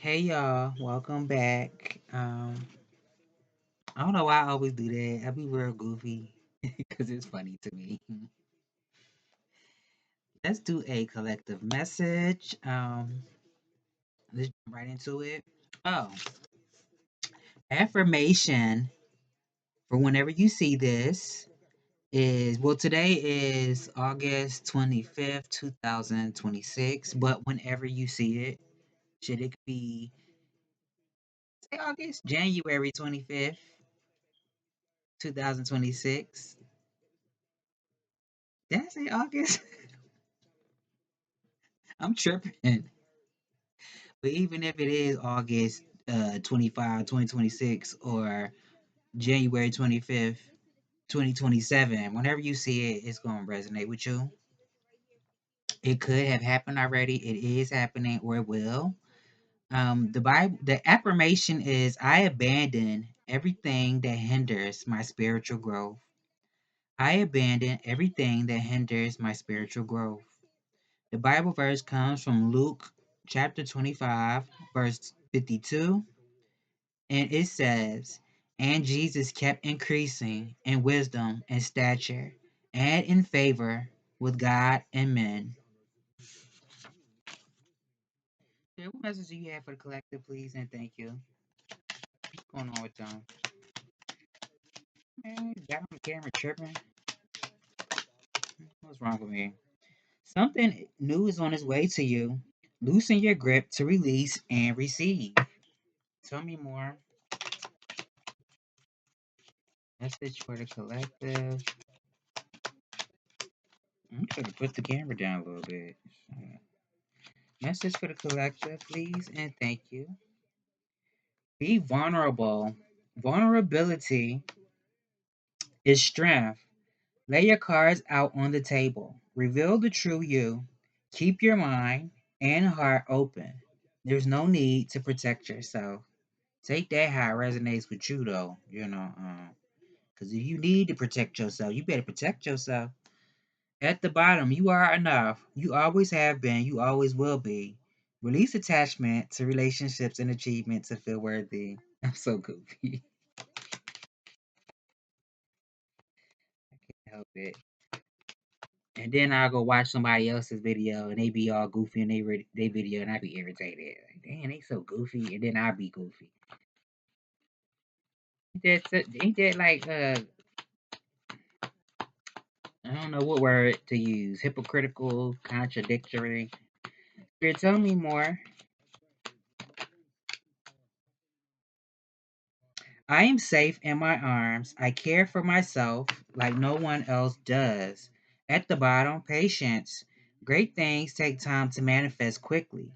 Hey y'all, welcome back. I don't know why I always do that. I be real goofy because it's funny to me. Let's do a collective message. Let's jump right into it. Oh, affirmation for whenever you see this is today is August 25th, 2026, but whenever you see it, should it be say August, January 25th, 2026? Did I say August? I'm tripping. But even if it is August 25, 2026, or January 25th, 2027, whenever you see it, it's going to resonate with you. It could have happened already. It is happening or it will. The affirmation is I abandon everything that hinders my spiritual growth. I abandon everything that hinders my spiritual growth. The Bible verse comes from Luke chapter 25, verse 52. And it says, and Jesus kept increasing in wisdom and stature and in favor with God and men. Okay, what message do you have for the collective, please? And thank you. What's going on with them? Man, got on the camera tripping. What's wrong with me? Something new is on its way to you. Loosen your grip to release and receive. Tell me more. Message for the collective. I'm trying to put the camera down a little bit. Message for the collective, please, and thank you. Be vulnerable. Vulnerability is strength. Lay your cards out on the table. Reveal the true you. Keep your mind and heart open. There's no need to protect yourself. Take that how it resonates with you, though. Because if you need to protect yourself, you better protect yourself. At the bottom, you are enough. You always have been. You always will be. Release attachment to relationships and achievements to feel worthy. I'm so goofy. Help it. And then I'll go watch somebody else's video and they be all goofy in they video and I be irritated. Like, damn, they so goofy, and then I be goofy. Ain't that like I don't know what word to use. Hypocritical, contradictory. Spirit, tell me more. I am safe in my arms. I care for myself like no one else does. At the bottom, patience. Great things take time to manifest quickly.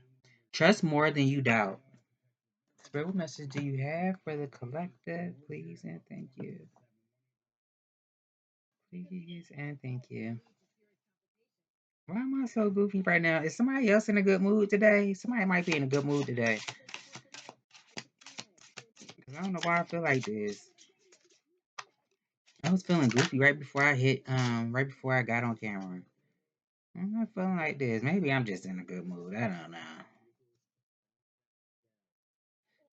Trust more than you doubt. Spirit, what message do you have for the collective? Please and thank you. Please and thank you. Why am I so goofy right now? Is somebody else in a good mood today? Somebody might be in a good mood today. Cause I don't know why I feel like this. I was feeling goofy right before I got on camera. I'm not feeling like this. Maybe I'm just in a good mood. I don't know.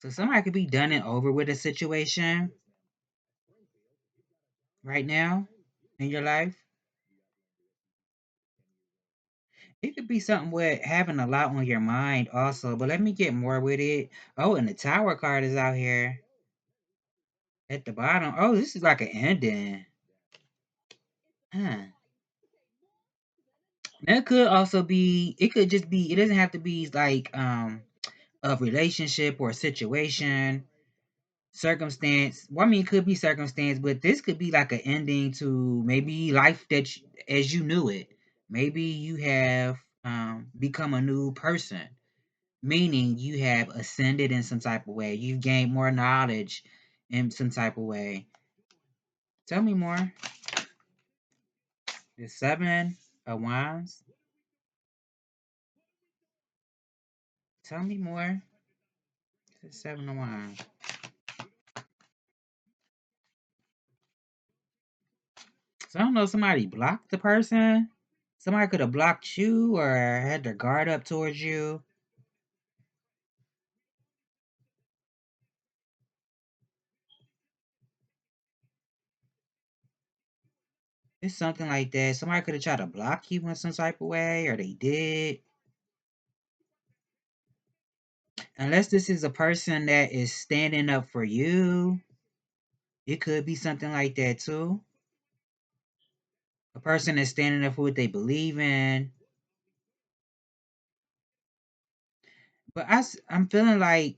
So somebody could be done and over with a situation right now in your life. It could be something with having a lot on your mind also, but let me get more with it. Oh, and the tower card is out here at the bottom. Oh, this is like an ending. Huh. That could also be, it could just be, it doesn't have to be like a relationship or a situation, circumstance. Well, I mean, it could be circumstance, but this could be like an ending to maybe life as you knew it. Maybe you have become a new person, meaning you have ascended in some type of way. You've gained more knowledge in some type of way. Tell me more. The Seven of Wands. Tell me more. The Seven of Wands. So I don't know, somebody blocked the person. Somebody could have blocked you or had their guard up towards you. It's something like that. Somebody could have tried to block you in some type of way, or they did. Unless this is a person that is standing up for you, it could be something like that too. A person that's standing up for what they believe in. But I'm feeling like,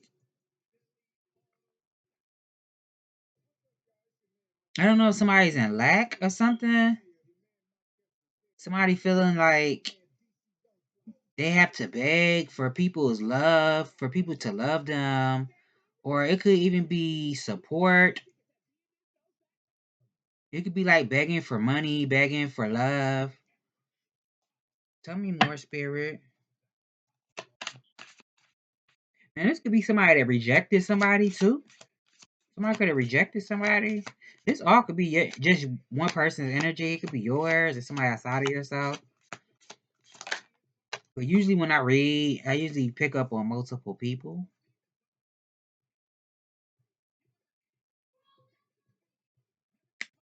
I don't know if somebody's in lack or something. Somebody feeling like they have to beg for people's love, for people to love them, or it could even be support. It could be like begging for money, begging for love. Tell me more, spirit. And this could be somebody that rejected somebody too. Somebody could have rejected somebody. This all could be just one person's energy. It could be yours or somebody outside of yourself. But usually when I read, I usually pick up on multiple people.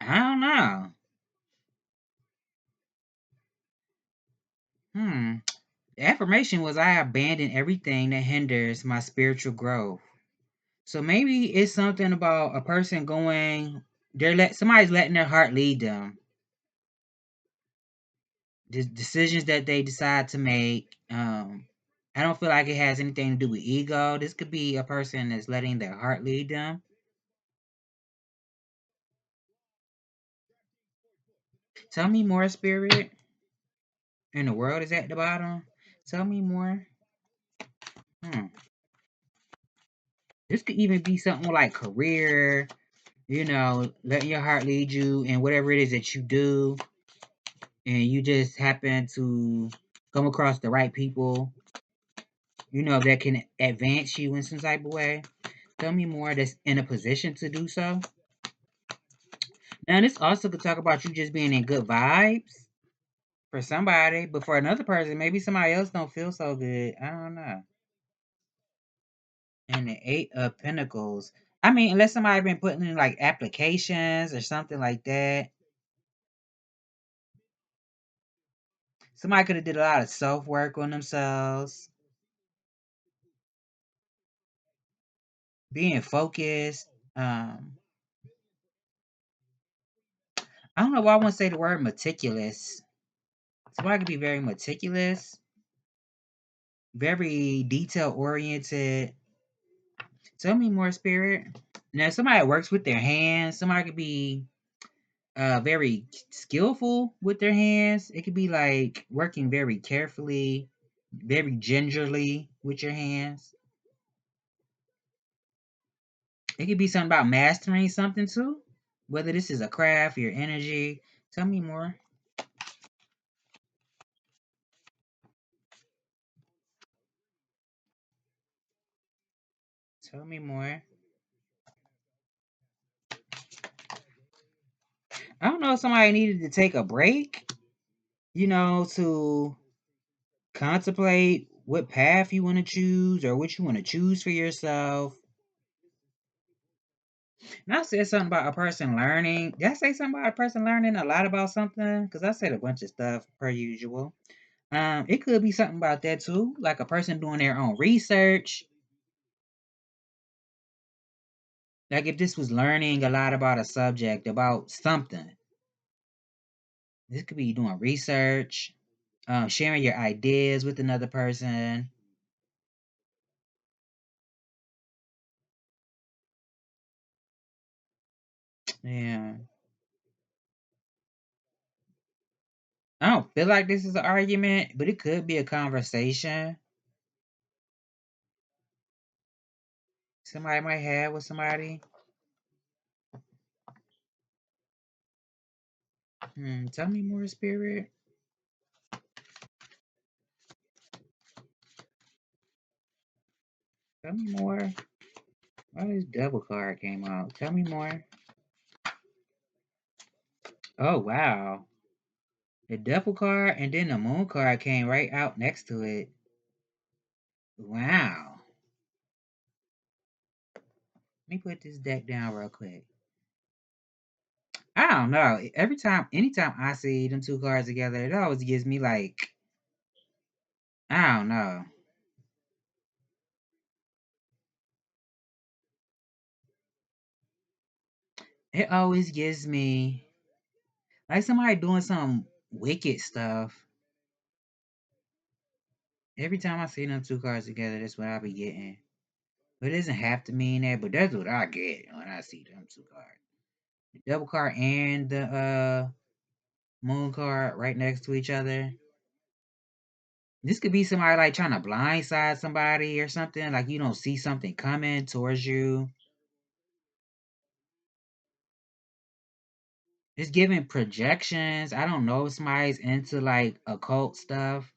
I don't know. The affirmation was, I abandon everything that hinders my spiritual growth. So maybe it's something about a person going, somebody's letting their heart lead them. The decisions that they decide to make. I don't feel like it has anything to do with ego. This could be a person that's letting their heart lead them. Tell me more, spirit. And the world is at the bottom. Tell me more. Hmm. This could even be something like career, letting your heart lead you in whatever it is that you do. And you just happen to come across the right people, that can advance you in some type of way. Tell me more that's in a position to do so. Now, this also could talk about you just being in good vibes for somebody, but for another person, maybe somebody else don't feel so good. I don't know. And the Eight of Pentacles. I mean, unless somebody been putting in like applications or something like that. Somebody could have did a lot of self work on themselves, being focused. I don't know why I want to say the word meticulous. Somebody could be very meticulous, very detail oriented. Tell me more, spirit. Now, somebody that works with their hands, somebody could be very skillful with their hands. It could be like working very carefully, very gingerly with your hands. It could be something about mastering something too, whether this is a craft, your energy. Tell me more. Tell me more. I don't know if somebody needed to take a break, to contemplate what path you want to choose or what you want to choose for yourself. And I said something about a person learning. Did I say something about a person learning a lot about something? Because I said a bunch of stuff per usual. It could be something about that too, like a person doing their own research. Like if this was learning a lot about a subject, about something, this could be doing research, sharing your ideas with another person. Yeah. I don't feel like this is an argument, but it could be a conversation somebody might have with somebody. Tell me more, spirit. Tell me more. Why this devil card came out? Tell me more. Oh wow. The devil card and then the moon card came right out next to it. Wow. Let me put this deck down real quick. I don't know. Anytime I see them two cards together, it always gives me like, I don't know. It always gives me like somebody doing some wicked stuff. Every time I see them two cards together, that's what I be getting. But it doesn't have to mean that, but that's what I get when I see them two cards. The double card and the moon card right next to each other. This could be somebody like trying to blindside somebody or something. Like you don't see something coming towards you. It's giving projections. I don't know if somebody's into like occult stuff.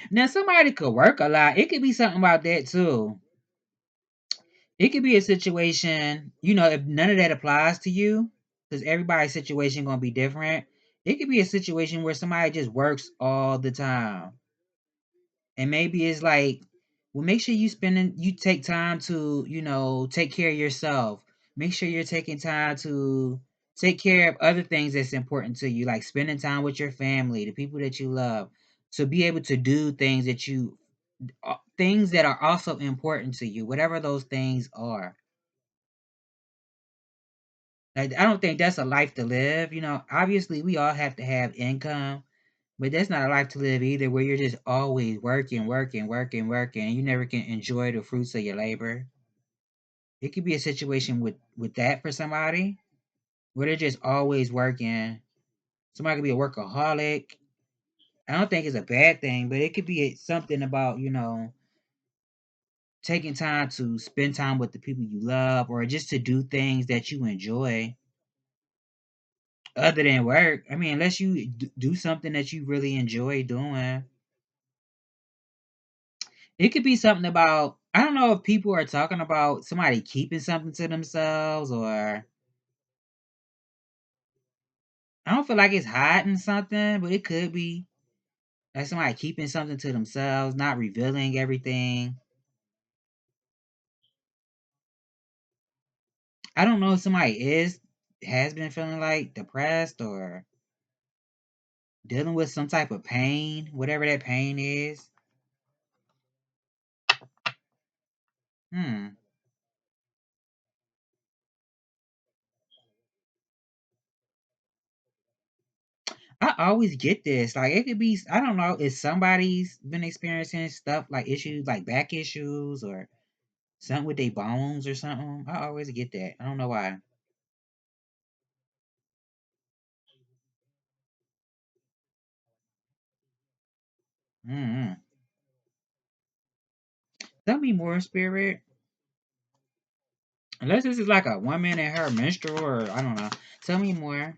Now somebody could work a lot. It could be something about that too. It could be a situation, if none of that applies to you, because everybody's situation gonna be different. It could be a situation where somebody just works all the time. And maybe it's like, well, make sure you take time to, take care of yourself. Make sure you're taking time to take care of other things that's important to you, like spending time with your family, the people that you love, to be able to do things that are also important to you, whatever those things are. Like, I don't think that's a life to live. Obviously we all have to have income, but that's not a life to live either, where you're just always working, working, working, working, and you never can enjoy the fruits of your labor. It could be a situation with that for somebody, where they're just always working. Somebody could be a workaholic. I don't think it's a bad thing, but it could be something about, taking time to spend time with the people you love, or just to do things that you enjoy other than work. I mean, unless you do something that you really enjoy doing. It could be something about, I don't know if people are talking about somebody keeping something to themselves, or I don't feel like it's hiding something, but it could be like somebody keeping something to themselves, not revealing everything. I don't know if somebody has been feeling like depressed or dealing with some type of pain, whatever that pain is. Hmm. I always get this. Like it could be, I don't know, if somebody's been experiencing stuff like issues like back issues or something with their bones or something. I always get that. I don't know why. Mm-hmm. Tell me more, spirit. Unless this is like a woman and her menstrual, or I don't know. Tell me more.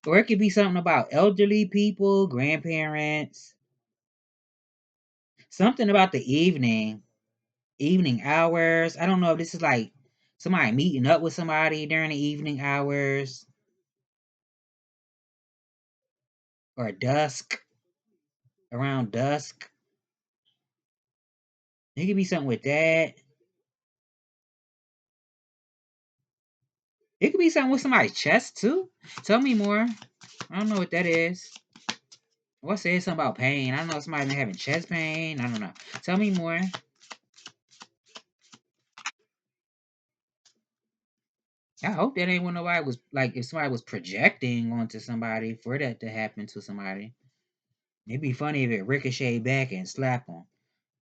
Or it could be something about elderly people, grandparents, something about the evening hours. I don't know if this is like somebody meeting up with somebody during the evening hours or dusk, around dusk. It could be something with that. It could be something with somebody's chest too. Tell me more. I don't know what that is. What says something about pain? I don't know if somebody been having chest pain. I don't know. Tell me more. I hope that ain't when nobody was like, if somebody was projecting onto somebody for that to happen to somebody. It'd be funny if it ricocheted back and slap them.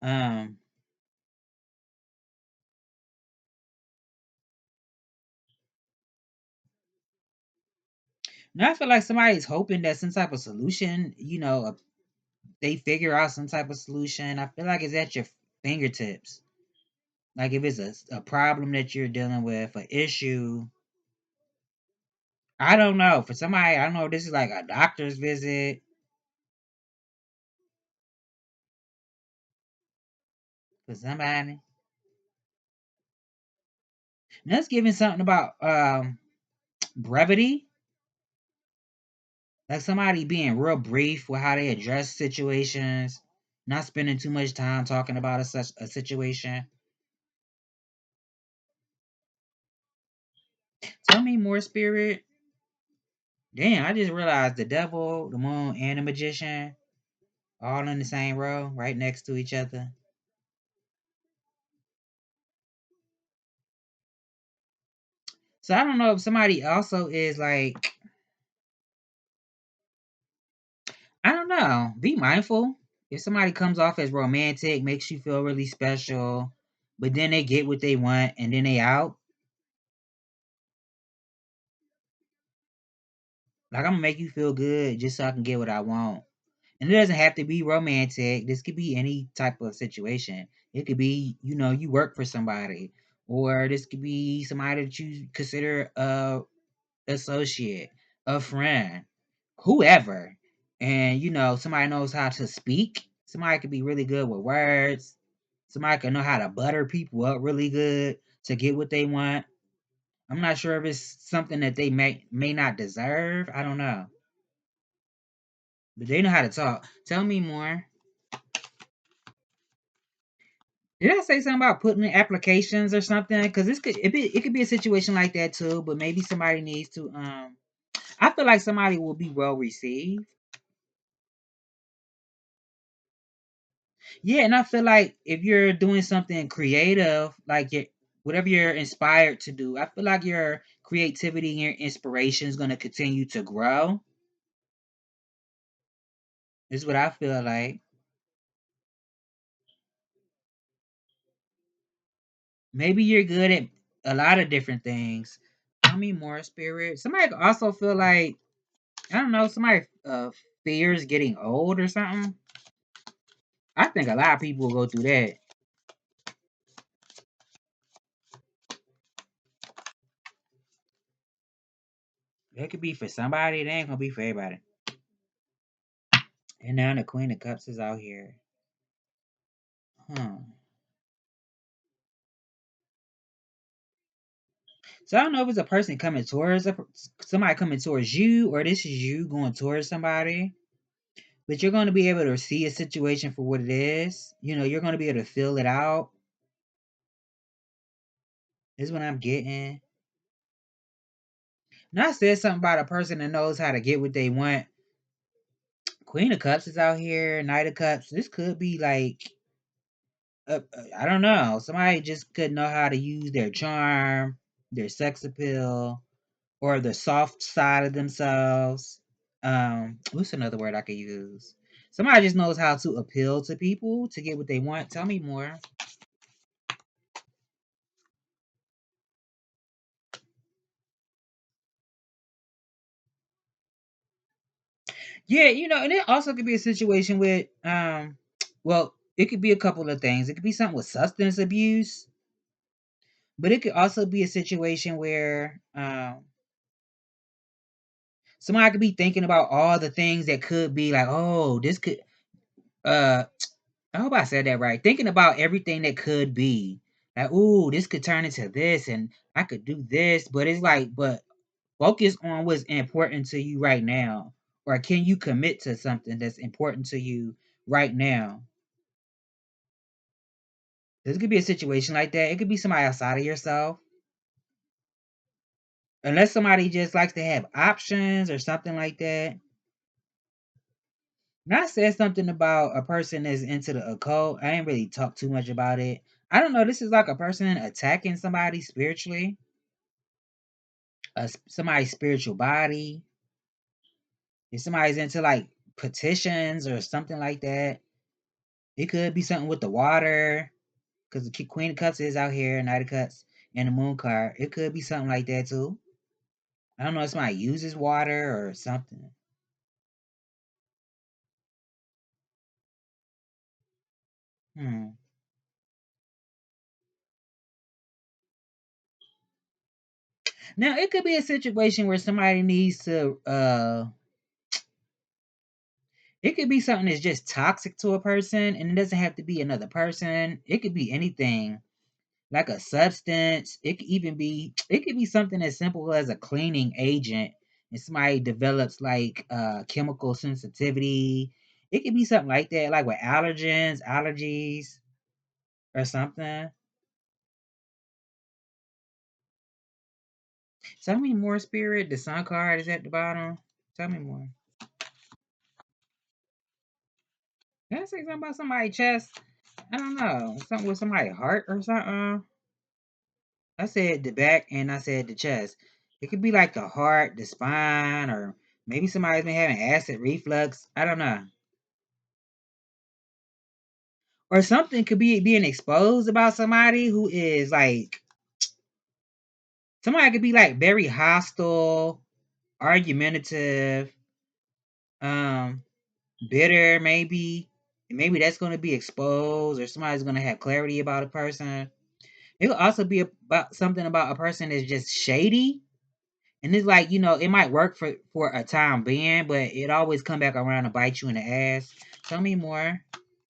Um, Now I feel like somebody's hoping that some type of solution, they figure out some type of solution. I feel like it's at your fingertips. Like if it's a problem that you're dealing with, an issue. I don't know. For somebody, I don't know if this is like a doctor's visit for somebody. And that's giving something about brevity. Like somebody being real brief with how they address situations, not spending too much time talking about such a situation. Tell me more, spirit. Damn, I just realized the devil, the moon, and the magician all in the same row, right next to each other. So I don't know if somebody also is like, I don't know. Be mindful. If somebody comes off as romantic, makes you feel really special, but then they get what they want and then they out. Like I'm gonna make you feel good just so I can get what I want. And it doesn't have to be romantic. This could be any type of situation. It could be, you work for somebody, or this could be somebody that you consider a associate, a friend, whoever. And somebody knows how to speak. Somebody could be really good with words. Somebody can know how to butter people up really good to get what they want. I'm not sure if it's something that they may not deserve. I don't know. But they know how to talk. Tell me more. Did I say something about putting in applications or something? Because it could be a situation like that too. But maybe somebody needs to. I feel like somebody will be well received. Yeah, and I feel like if you're doing something creative, like whatever you're inspired to do, I feel like your creativity and your inspiration is going to continue to grow. Is what I feel like. Maybe you're good at a lot of different things. Tell me more, spirit. Somebody could also feel like, I don't know, somebody fears getting old or something. I think a lot of people will go through that. It could be for somebody, it ain't gonna be for everybody. And now the Queen of Cups is out here. Huh. So I don't know if it's a person coming towards somebody coming towards you, or this is you going towards somebody. But you're going to be able to see a situation for what it is. You're going to be able to feel it out. Is what I'm getting. Now I said something about a person that knows how to get what they want. Queen of Cups is out here. Knight of Cups. This could be like, I don't know. Somebody just could know how to use their charm, their sex appeal, or the soft side of themselves. What's another word I could use? Somebody just knows how to appeal to people to get what they want. Tell me more. Yeah, and it also could be a situation with well, it could be a couple of things. It could be something with substance abuse, but it could also be a situation where somebody could be thinking about all the things that could be like, oh, this could uh I hope I said that right. Thinking about everything that could be. Like, ooh, this could turn into this and I could do this, but it's like, but focus on what's important to you right now. Or can you commit to something that's important to you right now? This could be a situation like that. It could be somebody outside of yourself. Unless somebody just likes to have options or something like that. Now I said something about a person that's into the occult. I ain't really talk too much about it. I don't know. This is like a person attacking somebody spiritually, somebody's spiritual body. If somebody's into like petitions or something like that, it could be something with the water because the Queen of Cups is out here, Knight of Cups, and the Moon card. It could be something like that too. I don't know if somebody uses water or something. Hmm. Now it could be a situation where somebody needs to. It could be something that's just toxic to a person, and it doesn't have to be another person. It could be anything, like a substance. It could even be. It could be something as simple as a cleaning agent, and somebody develops like chemical sensitivity. It could be something like that, like with allergies, or something. Tell me more, Spirit. The Sun card is at the bottom. Tell me more. Did I say something about somebody's chest? I don't know. Something with somebody's heart or something. I said the back and I said the chest. It could be like the heart, the spine, or maybe somebody's been having acid reflux. I don't know. Or something could be being exposed about somebody who is like, somebody could be like very hostile, argumentative, um, bitter, maybe. Maybe that's going to be exposed, or somebody's going to have clarity about a person. It could also be about something about a person that's just shady. And it's like, it might work for a time being, but it always come back around to bite you in the ass. Tell me more.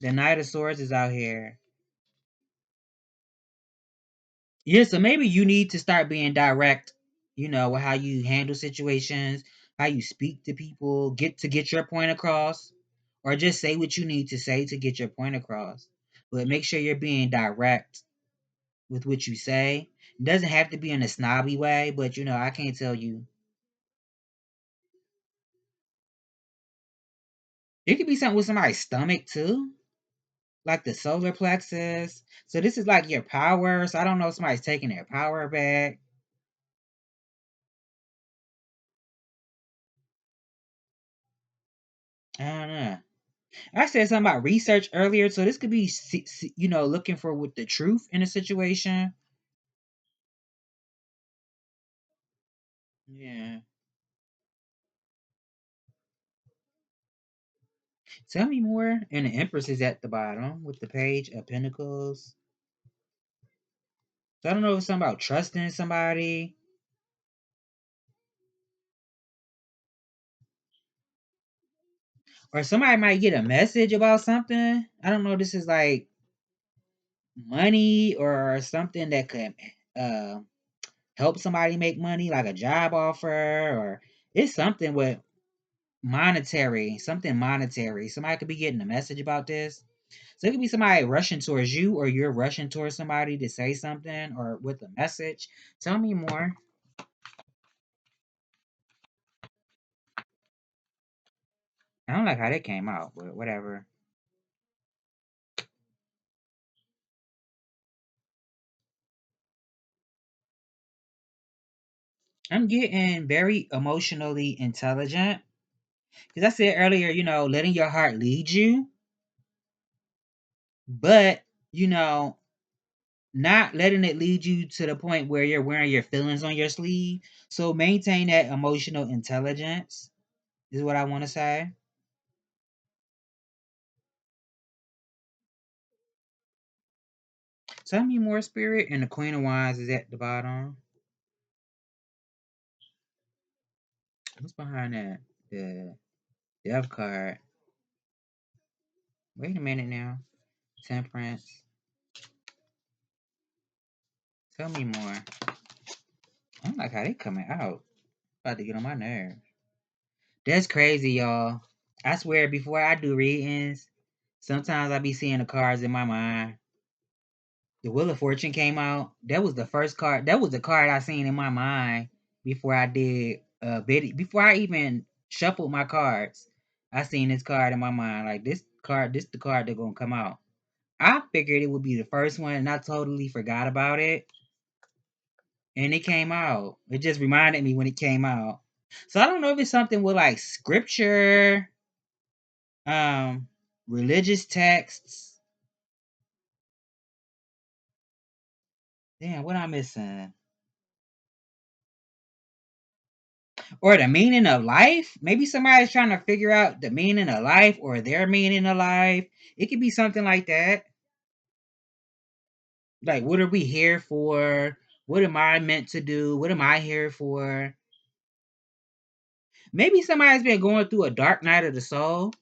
The Knight of Swords is out here. Yeah, so maybe you need to start being direct, with how you handle situations, how you speak to people, get your point across, or just say what you need to say to get your point across. But make sure you're being direct with what you say. It doesn't have to be in a snobby way, but I can't tell you. It could be something with somebody's stomach too, like the solar plexus. So this is like your power. So I don't know if somebody's taking their power back. I don't know. I said something about research earlier, so this could be, looking for with the truth in a situation. Yeah. Tell me more. And the Empress is at the bottom with the Page of Pentacles. So I don't know if it's something about trusting somebody, or somebody might get a message about something. I don't know. This is like money or something that could uh, help somebody make money, like a job offer, or it's something with monetary, something monetary. Somebody could be getting a message about this. So it could be somebody rushing towards you, or you're rushing towards somebody to say something or with a message. Tell me more. I don't like how that came out, but whatever. I'm getting very emotionally intelligent. Because I said earlier, letting your heart lead you, but, you know, not letting it lead you to the point where you're wearing your feelings on your sleeve. So maintain that emotional intelligence, is what I want to say. Tell me more, Spirit. And the Queen of Wands is at the bottom. What's behind that? The Death card. Wait a minute now. Temperance. Tell me more. I don't like how they coming out. About to get on my nerves. That's crazy, y'all. I swear, before I do readings, sometimes I be seeing the cards in my mind. The Wheel of Fortune came out. That was the first card. That was the card I seen in my mind before I did bid. Before I even shuffled my cards, I seen this card in my mind. Like this card, this the card that gonna come out. I figured it would be the first one, and I totally forgot about it. And it came out. It just reminded me when it came out. So I don't know if it's something with like scripture, um, religious texts. Damn, what am I missing? Or the meaning of life. Maybe somebody's trying to figure out the meaning of life or their meaning of life. It could be something like that. Like, what are we here for? What am I meant to do? What am I here for? Maybe somebody's been going through a dark night of the soul.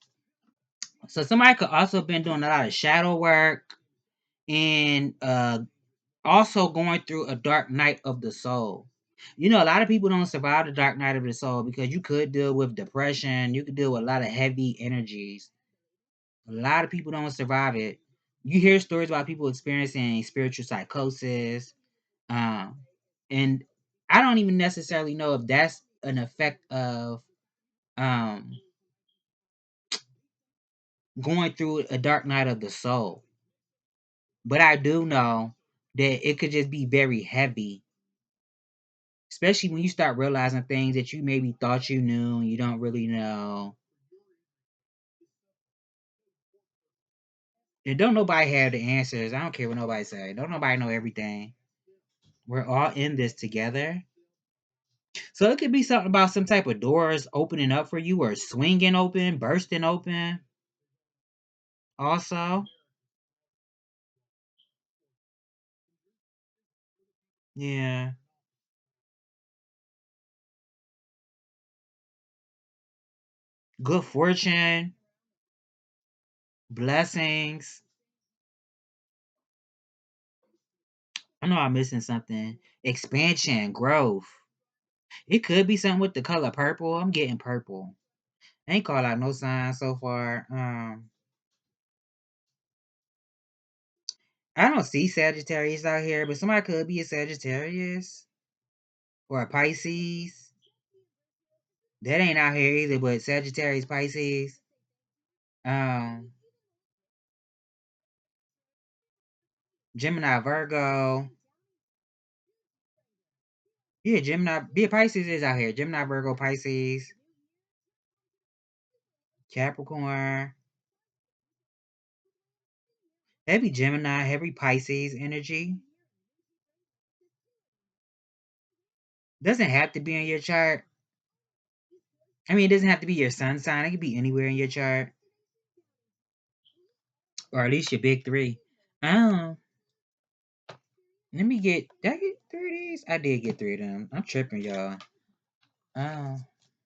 So somebody could also been doing a lot of shadow work and also going through a dark night of the soul. A lot of people don't survive the dark night of the soul because you could deal with depression. You could deal with a lot of heavy energies. A lot of people don't survive it. You hear stories about people experiencing spiritual psychosis. Um, and I don't even necessarily know if that's an effect of um going through a dark night of the soul. But I do know that it could just be very heavy, especially when you start realizing things that you maybe thought you knew and you don't really know. And don't nobody have the answers. I don't care what nobody say. Don't nobody know everything. We're all in this together. So it could be something about some type of doors opening up for you or swinging open, bursting open. Also, yeah, good fortune, blessings. I know I'm missing something. Expansion, growth. It could be something with the color purple. I'm getting purple. Ain't called out no signs so far. I don't see Sagittarius out here, but somebody could be a Sagittarius or a Pisces. That ain't out here either, but Sagittarius, Pisces. Um, Gemini, Virgo. Yeah, Gemini. Yeah, Pisces is out here. Gemini, Virgo, Pisces, Capricorn. Heavy Gemini, heavy Pisces energy. Doesn't have to be in your chart. I mean, it doesn't have to be your sun sign. It could be anywhere in your chart, or at least your big three. Um, Let me get. Did I get three of these? I did get three of them. I'm tripping, y'all. Um,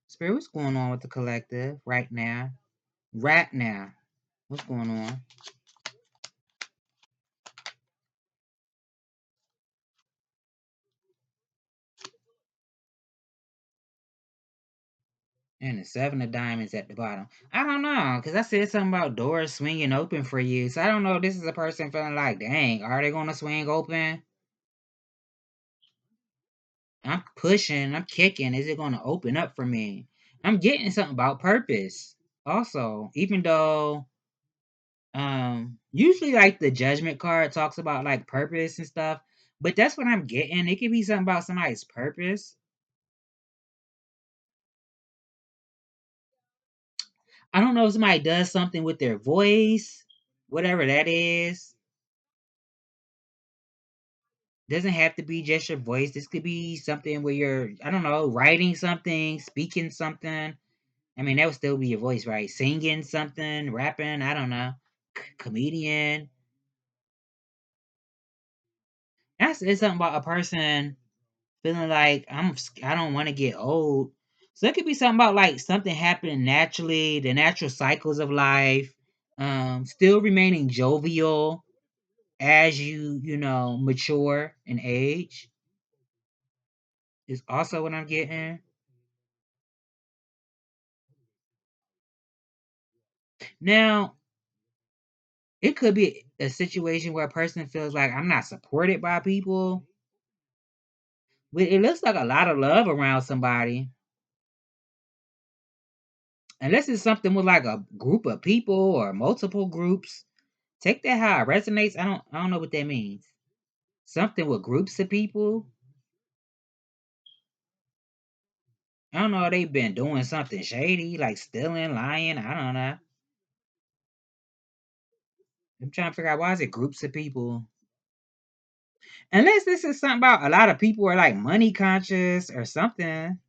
Spirit, what's going on with the collective right now? Right now, what's going on? And the seven of diamonds at the bottom. I don't know, because I said something about doors swinging open for you. So I don't know if this is a person feeling like, dang, are they going to swing open? I'm pushing, I'm kicking. Is it going to open up for me? I'm getting something about purpose. Also, even though usually like the judgment card talks about like purpose and stuff, but that's what I'm getting. It could be something about somebody's purpose. I don't know if somebody does something with their voice, whatever that is. Doesn't have to be just your voice. This could be something where you're, I don't know, writing something, speaking something. I mean, that would still be your voice, right? Singing something, rapping, I don't know, comedian. That's it's something about a person feeling like I don't want to get old. So it could be something about like something happening naturally, the natural cycles of life. Still remaining jovial as you mature in age is also what I'm getting. Now, it could be a situation where a person feels like I'm not supported by people, but it looks like a lot of love around somebody. Unless it's something with like a group of people or multiple groups. Take that how it resonates. I don't know what that means. Something with groups of people. I don't know if they've been doing something shady, like stealing, lying. I don't know. I'm trying to figure out why is it groups of people. Unless this is something about a lot of people are like money conscious or something.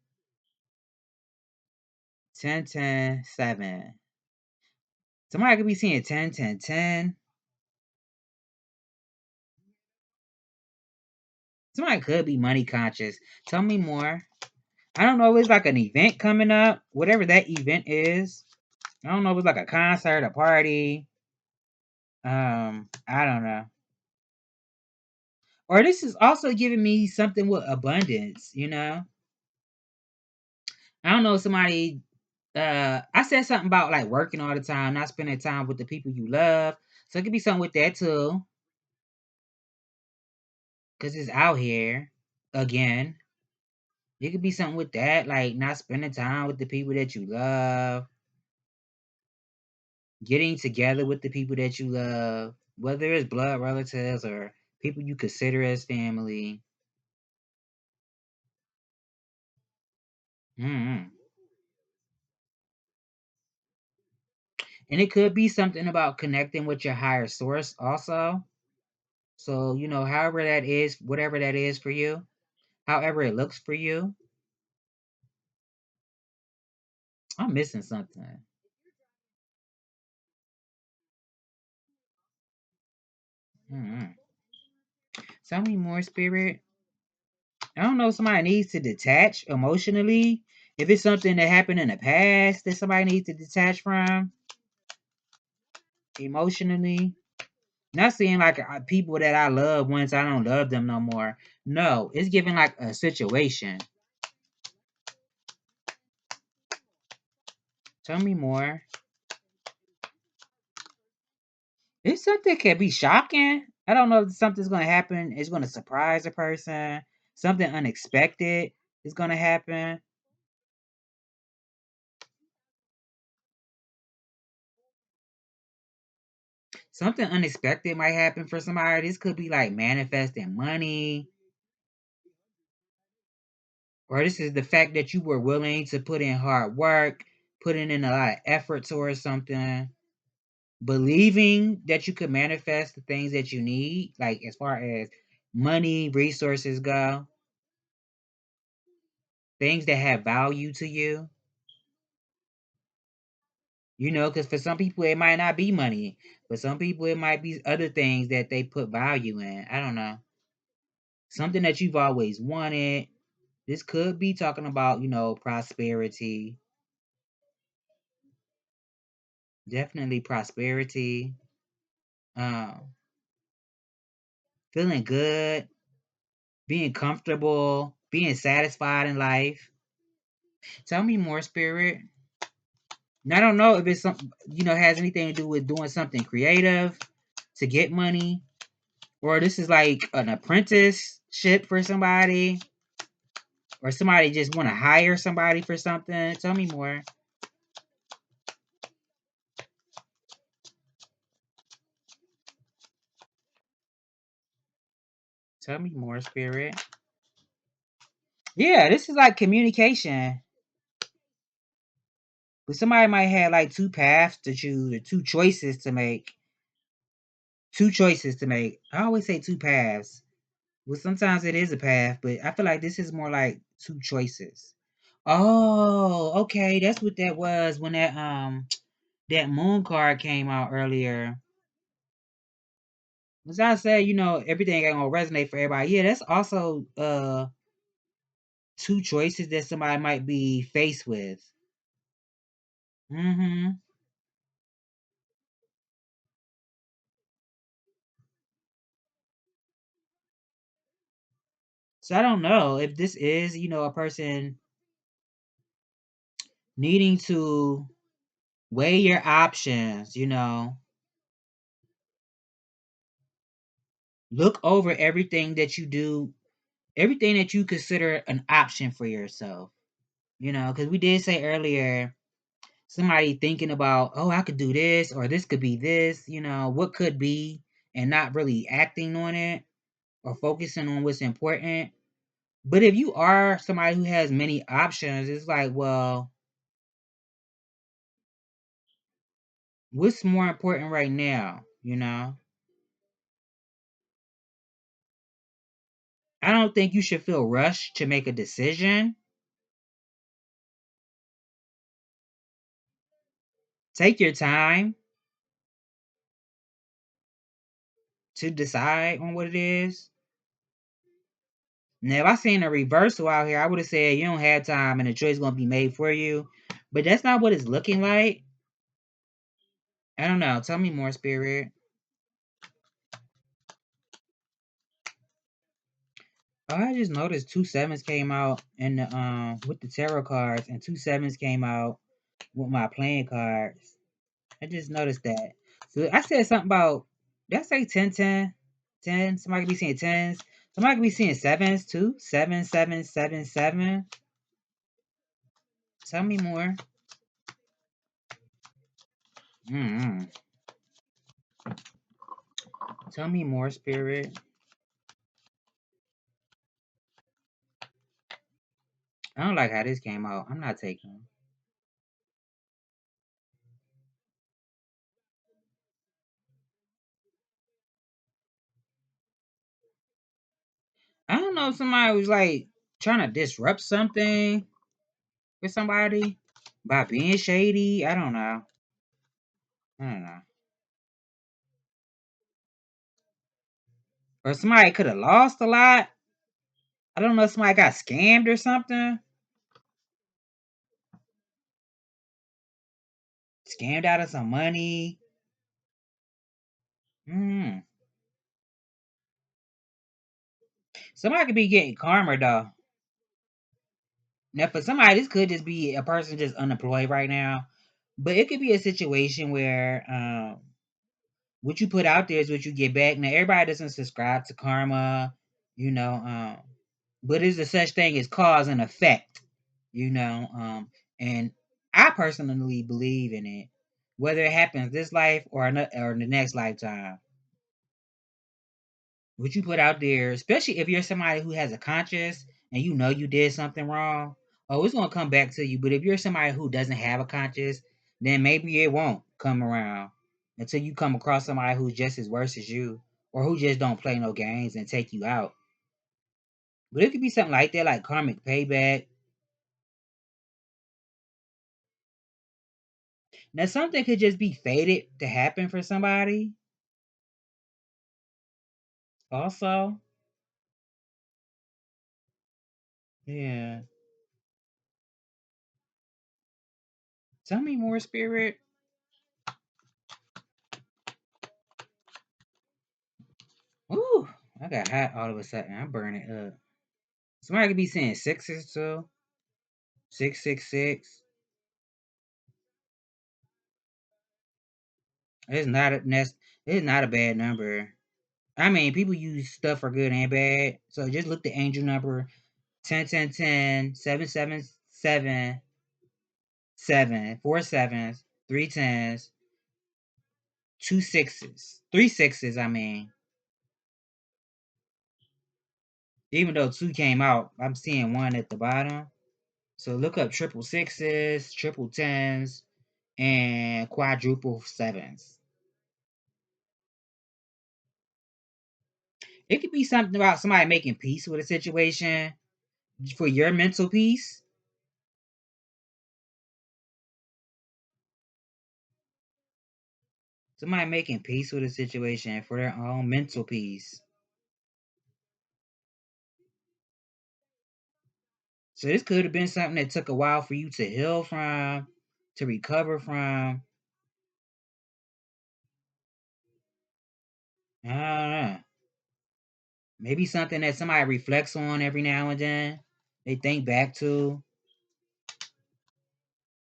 10, 10, 7. Somebody could be seeing 10, 10, 10. Somebody could be money conscious. Tell me more. I don't know if it's like an event coming up, whatever that event is. I don't know if it's like a concert, a party. I don't know. Or this is also giving me something with abundance. I don't know if somebody I said something about like working all the time, not spending time with the people you love. So it could be something with that too. Cause it's out here again. It could be something with that, like not spending time with the people that you love, getting together with the people that you love, whether it's blood relatives or people you consider as family. Mm-hmm. And it could be something about connecting with your higher source also. So, however that is, whatever that is for you, however it looks for you, I'm missing something. Mm-hmm. Tell me more, spirit. I don't know if somebody needs to detach emotionally. If it's something that happened in the past that somebody needs to detach from emotionally. Not saying like people that I love once I don't love them no more. No, it's giving like a situation. Tell me more. It's something that can be shocking. I don't know if something's gonna happen. It's gonna surprise a person. Something unexpected is gonna happen. Something unexpected might happen for somebody. This could be like manifesting money, or this is the fact that you were willing to put in hard work, putting in a lot of effort towards something, believing that you could manifest the things that you need, like as far as money, resources go, things that have value to you. Because for some people it might not be money, but some people it might be other things that they put value in. I don't know. Something that you've always wanted. This could be talking about, prosperity. Definitely prosperity. Um, Feeling good, being comfortable, being satisfied in life. Tell me more, spirit. And I don't know if it's something, has anything to do with doing something creative to get money, or this is like an apprenticeship for somebody, or somebody just want to hire somebody for something. Tell me more. Tell me more, spirit. Yeah, this is like communication. But somebody might have like two paths to choose, or two choices to make. Two choices to make. I always say two paths. Well, sometimes it is a path, but I feel like this is more like two choices. Oh, okay. That's what that was when that moon card came out earlier. As I said, everything ain't gonna resonate for everybody. Yeah, that's also two choices that somebody might be faced with. Mm-hmm. So I don't know if this is, a person needing to weigh your options, look over everything that you do, everything that you consider an option for yourself. Because we did say earlier, somebody thinking about, oh, I could do this, or this could be this, what could be, and not really acting on it or focusing on what's important. But if you are somebody who has many options, it's like, well, what's more important right now? I don't think you should feel rushed to make a decision. Take your time to decide on what it is. Now, if I seen a reversal out here, I would have said you don't have time and the choice is going to be made for you. But that's not what it's looking like. I don't know. Tell me more, spirit. Oh, I just noticed two sevens came out in the with the tarot cards, and two sevens came out with my playing cards. I just noticed that. So I said something about, did I say 10, 10? 10? Somebody could be saying tens. Somebody could be seeing sevens too. 7777. Tell me more. Mm-hmm. Tell me more, spirit. I don't like how this came out. I'm not taking. I don't know if somebody was like trying to disrupt something with somebody by being shady. I don't know. I don't know. Or somebody could have lost a lot. I don't know if somebody got scammed or something. Scammed out of some money. Hmm. Somebody could be getting karma though. Now, for somebody, this could just be a person just unemployed right now, but it could be a situation where what you put out there is what you get back. Now, everybody doesn't subscribe to karma, you know, but there's a such thing as cause and effect, you know, and I personally believe in it, whether it happens this life or the next lifetime. What you put out there, especially if you're somebody who has a conscience and you know you did something wrong, oh, it's gonna come back to you. But if you're somebody who doesn't have a conscience, then maybe it won't come around until you come across somebody who's just as worse as you, or who just don't play no games and take you out. But it could be something like that, like karmic payback. Now, something could just be fated to happen for somebody. Also, yeah. Tell me more, spirit. Ooh, I got hot all of a sudden. I'm burning up. Somebody could be saying sixes too. 666. It's not a it's not a bad number. I mean, people use stuff for good and bad. So just look the angel number 10 10 10 7 7 7 7 4 sevens 3 tens 2 sixes 3 sixes. I mean, even though two came out, I'm seeing one at the bottom. So look up triple sixes, triple tens, and quadruple sevens. It could be something about somebody making peace with a situation for your mental peace. Somebody making peace with a situation for their own mental peace. So this could have been something that took a while for you to heal from, to recover from. I don't know. Maybe something that somebody reflects on every now and then. They think back to.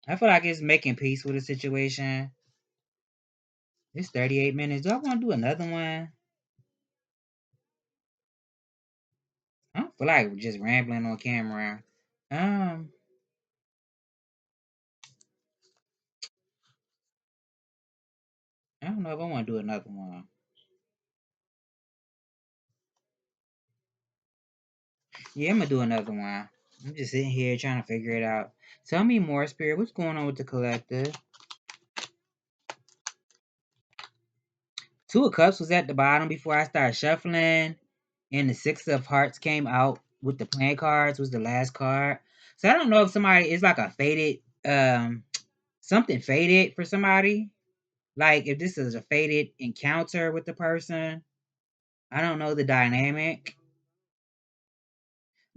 I feel like it's making peace with a situation. It's 38 minutes. Do I want to do another one? I don't feel like just rambling on camera. Um, I don't know if I want to do another one. Yeah, I'm gonna do another one. I'm just sitting here trying to figure it out. Tell me more, Spirit. What's going on with the collective? Two of Cups was at the bottom before I started shuffling, and the Six of Hearts came out with the playing cards. Was the last card. So I don't know if somebody is like a faded, something faded for somebody. Like if this is a faded encounter with the person. I don't know the dynamic.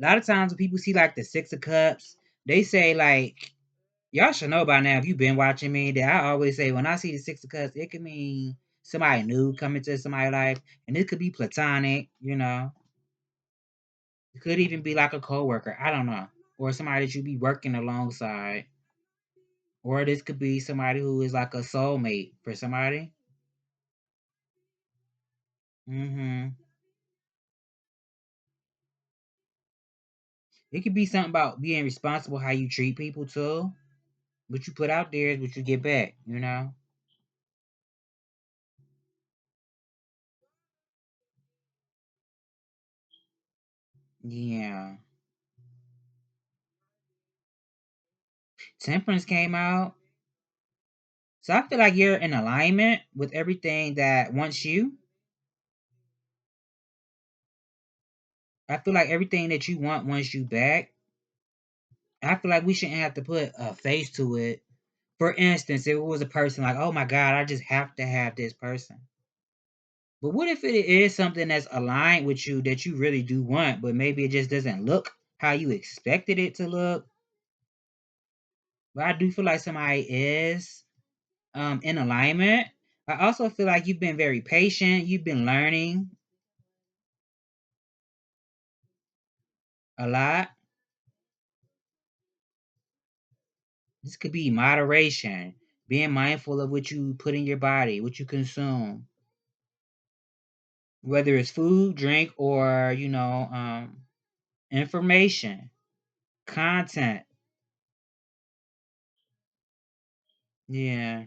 A lot of times when people see like the Six of Cups, they say like y'all should know by now if you've been watching me that I always say when I see the Six of Cups, it could mean somebody new coming to somebody's life, and it could be platonic, you know. It could even be like a coworker, I don't know, or somebody that you be working alongside, or this could be somebody who is like a soulmate for somebody. Mm-hmm. It could be something about being responsible, how you treat people too. What you put out there is what you get back, you know? Yeah. Temperance came out. So I feel like you're in alignment with everything that wants you. I feel like everything that you want wants you back. I feel like we shouldn't have to put a face to it. For instance, if it was a person like, oh my God, I just have to have this person. But what if it is something that's aligned with you that you really do want, but maybe it just doesn't look how you expected it to look? But I do feel like somebody is in alignment. I also feel like you've been very patient. You've been learning a lot. This could be moderation, being mindful of what you put in your body, what you consume, whether it's food, drink, or information, content. Yeah.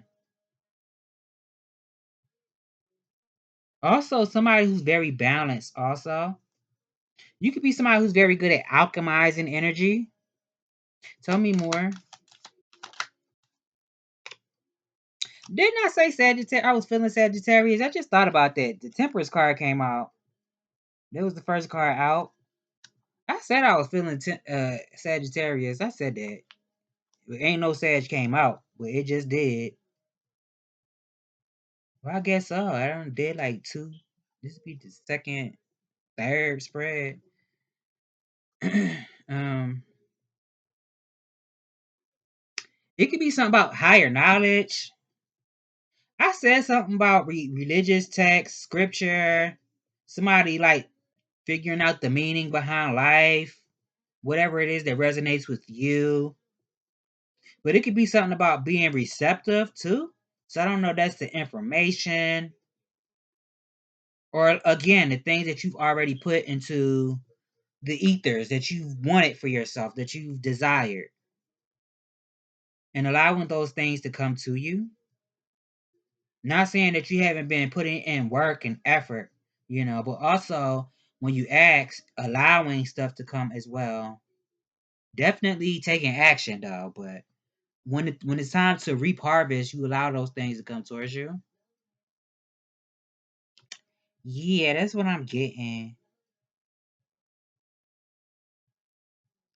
Also, somebody who's very balanced. Also, you could be somebody who's very good at alchemizing energy. Tell me more. Didn't I say Sagittarius? I was feeling Sagittarius. I just thought about that. The Temperance card came out. That was the first card out. I said I was feeling Sagittarius. I said that. Ain't no Sag came out, but it just did. Well, I guess so. I done did like two. This would be the second, third spread. um, it could be something about higher knowledge. I said something about religious text, scripture, somebody like figuring out the meaning behind life, whatever it is that resonates with you. But it could be something about being receptive too. So I don't know if that's the information or again the things that you've already put into the ethers that you've wanted for yourself, that you've desired, and allowing those things to come to you. Not saying that you haven't been putting in work and effort, but also when you ask, allowing stuff to come as well. Definitely taking action though, but when it's time to reap harvest, you allow those things to come towards you. Yeah, that's what I'm getting.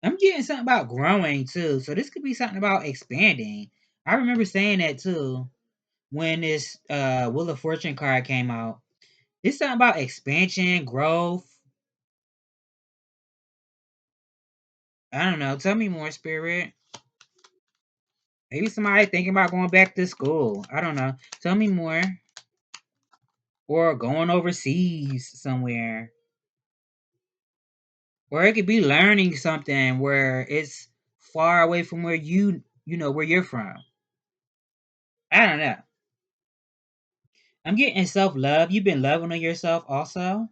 I'm getting something about growing too. So this could be something about expanding. I remember saying that too when this Wheel of Fortune card came out. It's something about expansion, growth. I don't know. Tell me more, Spirit. Maybe somebody thinking about going back to school. I don't know. Tell me more. Or going overseas somewhere. Or it could be learning something where it's far away from where where you're from. I don't know. I'm getting self love. You've been loving on yourself also.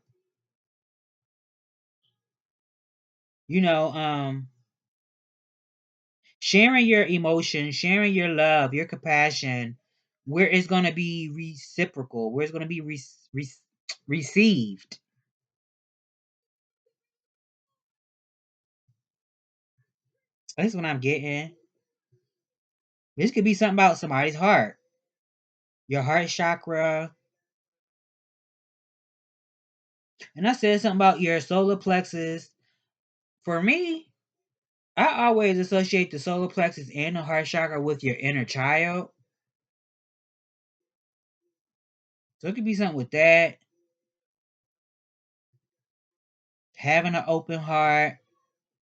You know, sharing your emotions, sharing your love, your compassion, where it's going to be reciprocal, where it's going to be received. That's what I'm getting. This could be something about somebody's heart, your heart chakra. And I said something about your solar plexus. For me, I always associate the solar plexus and the heart chakra with your inner child. So it could be something with that. Having an open heart,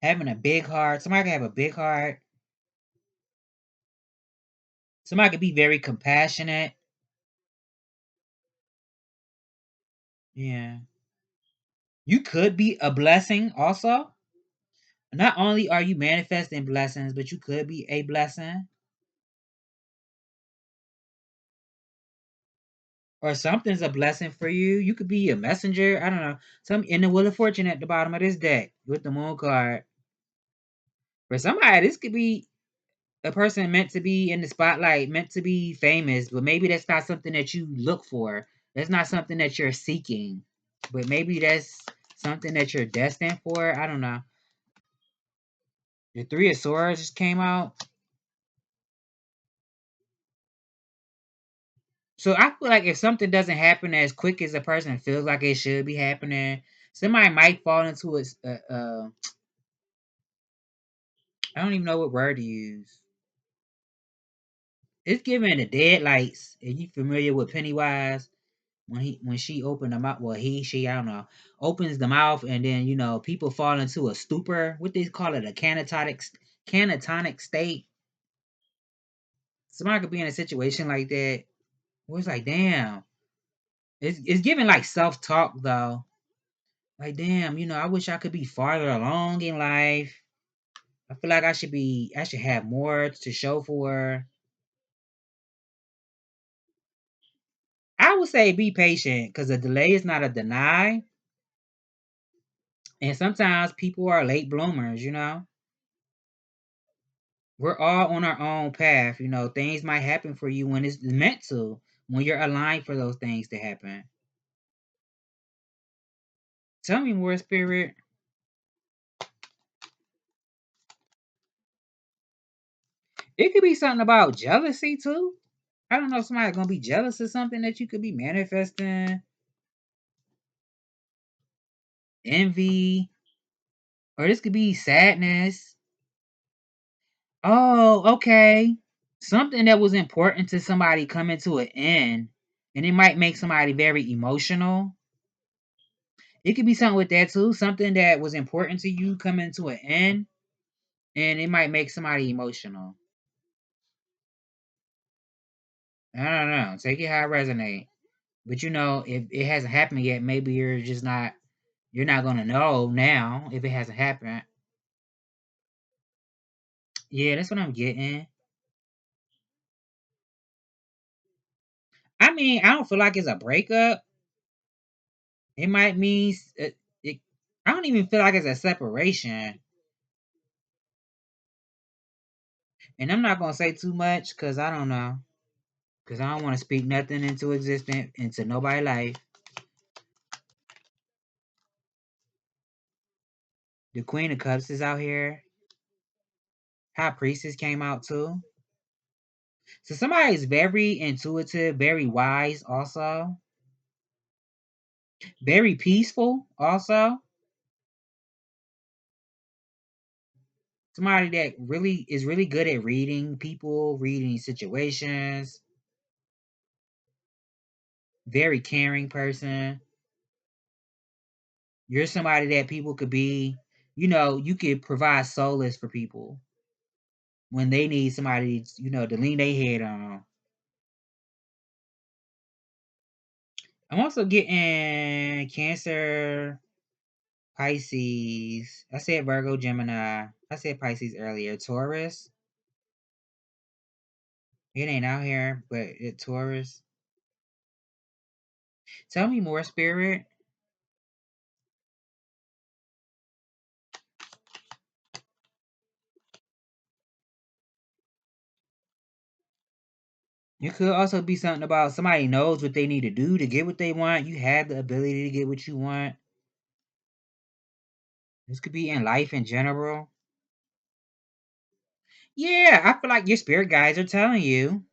having a big heart. Somebody can have a big heart. Somebody could be very compassionate. Yeah. You could be a blessing also. Not only are you manifesting blessings, but you could be a blessing. Or something's a blessing for you. You could be a messenger. I don't know. Some in the Wheel of Fortune at the bottom of this deck with the moon card. For somebody, this could be a person meant to be in the spotlight, meant to be famous, but maybe that's not something that you look for. That's not something that you're seeking. But maybe that's something that you're destined for. I don't know. The Three of Swords just came out. So I feel like if something doesn't happen as quick as a person feels like it should be happening, somebody might fall into it. I don't even know what word to use. It's giving the deadlights. Are you familiar with Pennywise? When she opened the mouth, well, she, I don't know, opens the mouth, and then people fall into a stupor. What they call it, a canatonic state. Somebody could be in a situation like that where it's like, damn, it's giving like self talk though. Like, damn, I wish I could be farther along in life. I feel like I should have more to show for. I would say be patient because a delay is not a deny. And sometimes people are late bloomers. We're all on our own path. Things might happen for you when it's meant to, when you're aligned for those things to happen. Tell me more, Spirit. It could be something about jealousy too. I don't know if somebody's gonna be jealous of something that you could be manifesting. Envy. Or this could be sadness. Oh, okay. Something that was important to somebody coming to an end. And it might make somebody very emotional. It could be something with that too. Something that was important to you coming to an end. And it might make somebody emotional. I don't know. Take it how it resonate. But if it hasn't happened yet, maybe you're not gonna know now if it hasn't happened. Yeah, that's what I'm getting. I mean, I don't feel like it's a breakup. It might mean it. I don't even feel like it's a separation, and I'm not gonna say too much because I don't know, because I don't want to speak nothing into existence into nobody's life. The Queen of Cups is out here. High Priestess came out too. So somebody is very intuitive, very wise, also very peaceful, also somebody that really is really good at reading people, reading situations. Very caring person. You're somebody that people could be, you could provide solace for people when they need somebody, to lean their head on. I'm also getting Cancer, Pisces. I said Virgo, Gemini. I said Pisces earlier. Taurus. It ain't out here, but it Taurus. Tell me more, Spirit. It could also be something about somebody knows what they need to do to get what they want. You have the ability to get what you want. This could be in life in general. Yeah, I feel like your spirit guides are telling you.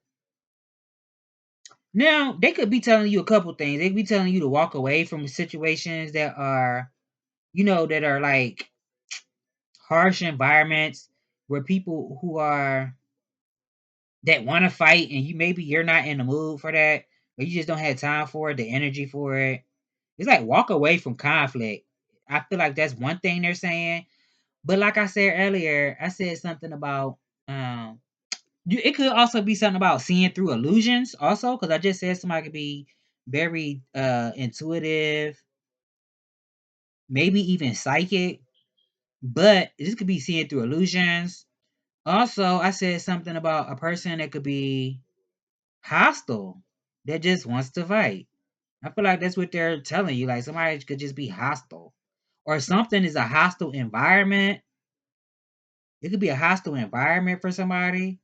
Now, they could be telling you a couple things. They could be telling you to walk away from situations that are, that are like harsh environments where people who are that want to fight and maybe you're not in the mood for that, or you just don't have time for it, the energy for it. It's like walk away from conflict. I feel like that's one thing they're saying. But like I said earlier, I said something about it could also be something about seeing through illusions also, because I just said somebody could be very intuitive, maybe even psychic, but this could be seeing through illusions. Also, I said something about a person that could be hostile, that just wants to fight. I feel like that's what they're telling you. Like somebody could just be hostile, or something is a hostile environment. It could be a hostile environment for somebody.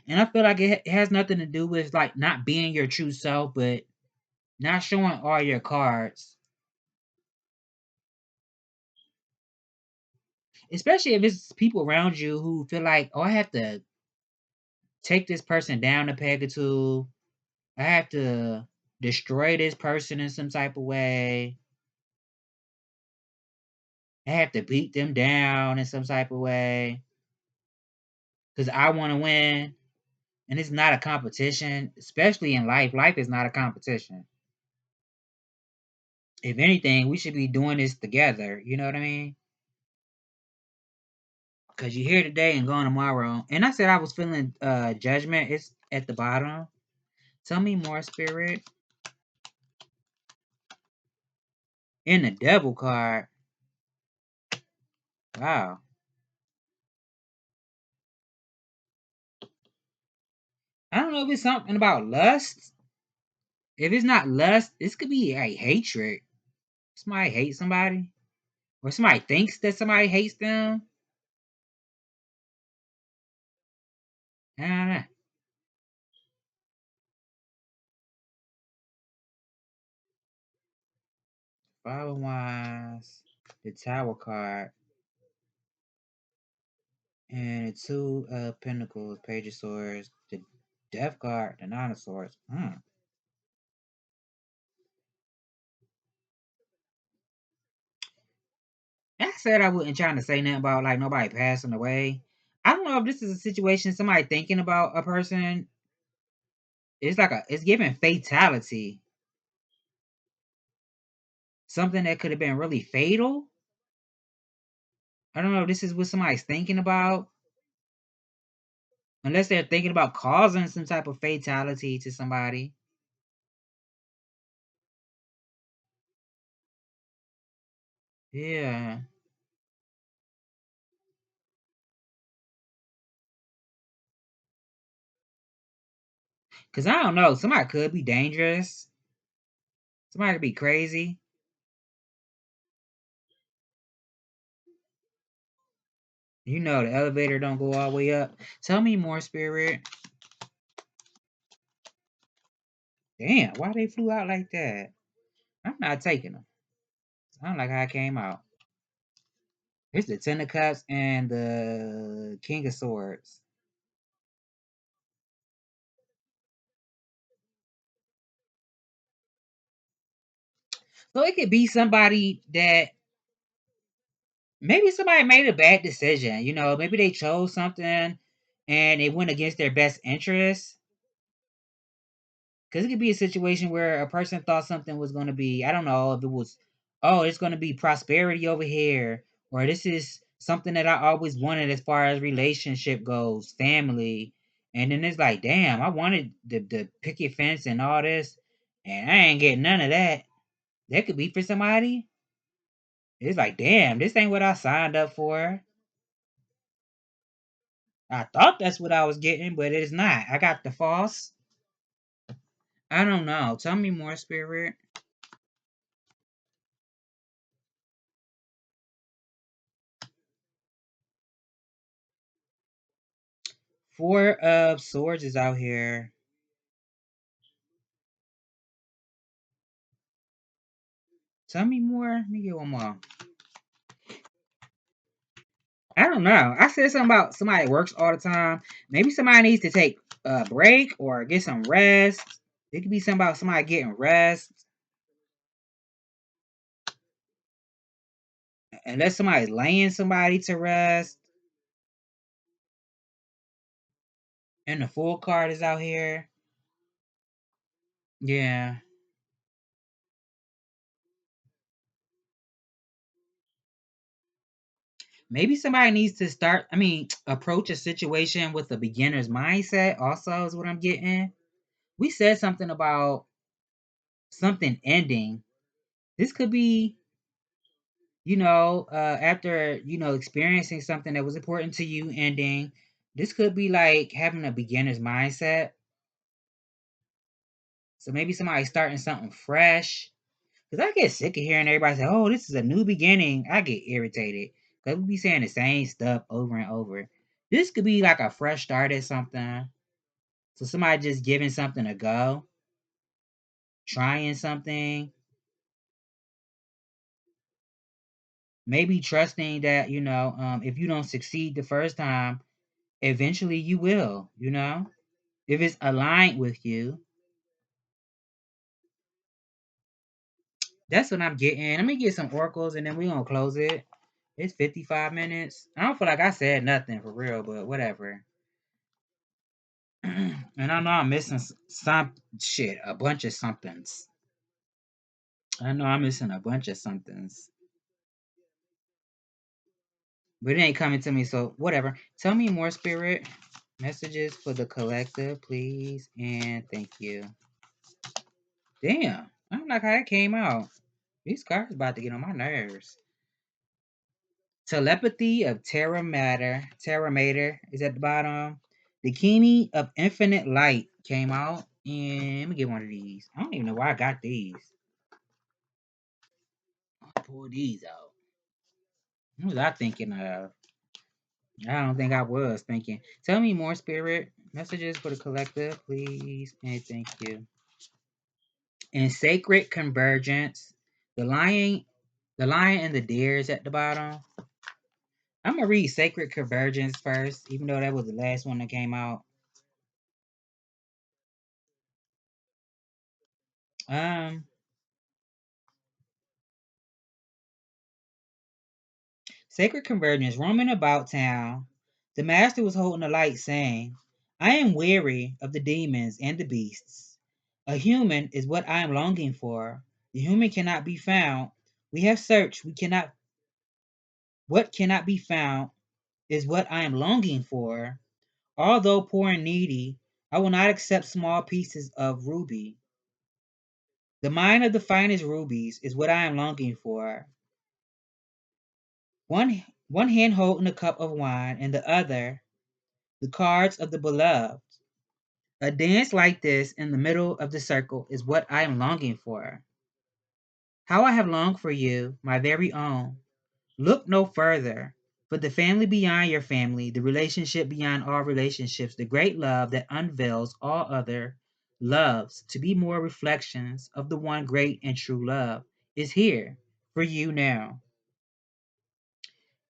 And I feel like it has nothing to do with like not being your true self, but not showing all your cards. Especially if it's people around you who feel like, oh, I have to take this person down a peg or two. I have to destroy this person in some type of way. I have to beat them down in some type of way because I want to win. And it's not a competition, especially in life. Life is not a competition. If anything, we should be doing this together. You know what I mean? Because you're here today and gone tomorrow. And I said I was feeling judgment. It's at the bottom. Tell me more, Spirit. In the devil card. Wow. I don't know if it's something about lust. If it's not lust, this could be like hatred. Somebody hates somebody. Or somebody thinks that somebody hates them. I don't know. Five of Wands. The Tower card. And the Two of Pentacles. Page of Swords. The Death card. The Nine of Swords. I said I wasn't trying to say nothing about like nobody passing away. I don't know if this is a situation somebody thinking about a person. It's like it's giving fatality. Something that could have been really fatal. I don't know if this is what somebody's thinking about. Unless they're thinking about causing some type of fatality to somebody. Yeah. Cause I don't know. Somebody could be dangerous. Somebody could be crazy. You know the elevator don't go all the way up. Tell me more, Spirit. Damn, why they flew out like that? I'm not taking them. I don't like how it came out. It's the Ten of Cups and the King of Swords. So it could be somebody that maybe somebody made a bad decision. You know, maybe they chose something and it went against their best interest. Because it could be a situation where a person thought something was going to be, I don't know if it was, oh, it's going to be prosperity over here, or this is something that I always wanted as far as relationship goes, family. And then it's like, damn, I wanted the picket fence and all this, and I ain't getting none of that. That could be for somebody. It's like, damn, this ain't what I signed up for. I thought that's what I was getting, but it's not. I got the false. I don't know. Tell me more, Spirit. Four of Swords is out here. Tell me more. Let me get one more. I don't know. I said something about somebody that works all the time. Maybe somebody needs to take a break or get some rest. It could be something about somebody getting rest. Unless somebody's laying somebody to rest. And the full card is out here. Yeah. Maybe somebody needs to approach a situation with a beginner's mindset, also, is what I'm getting. We said something about something ending. This could be, after, experiencing something that was important to you ending. This could be like having a beginner's mindset. So maybe somebody starting something fresh. Because I get sick of hearing everybody say, oh, this is a new beginning. I get irritated. Because we be saying the same stuff over and over. This could be like a fresh start at something. So somebody just giving something a go, trying something, maybe trusting that, if you don't succeed the first time, eventually you will, if it's aligned with you. That's what I'm getting. Let me get some oracles and then we're going to close it. It's 55 minutes. I don't feel like I said nothing for real, but whatever. And I know I'm missing some shit, a bunch of somethings. I know I'm missing a bunch of somethings. But it ain't coming to me, so whatever. Tell me more, Spirit. Messages for the collective, please. And thank you. Damn. I don't like how that came out. These cards about to get on my nerves. Telepathy of Terra Mater. Terra Mater is at the bottom. The Key of Infinite Light came out. And let me get one of these. I don't even know why I got these. I'll pull these out. What was I thinking of? I don't think I was thinking. Tell me more, Spirit. Messages for the collective, please. And thank you. And Sacred Convergence. The lion and the deer is at the bottom. I'm gonna read Sacred Convergence first, even though that was the last one that came out. Um, Sacred Convergence, roaming about town, the master was holding a light, saying, I am weary of the demons and the beasts. A human is what I am longing for. The human cannot be found. We have searched, what cannot be found is what I am longing for. Although poor and needy, I will not accept small pieces of ruby. The mine of the finest rubies is what I am longing for. One hand holding a cup of wine, and the other the cards of the beloved. A dance like this in the middle of the circle is what I am longing for. How I have longed for you, my very own. Look no further, for the family beyond your family, the relationship beyond all relationships, the great love that unveils all other loves to be more reflections of the one great and true love, is here for you now.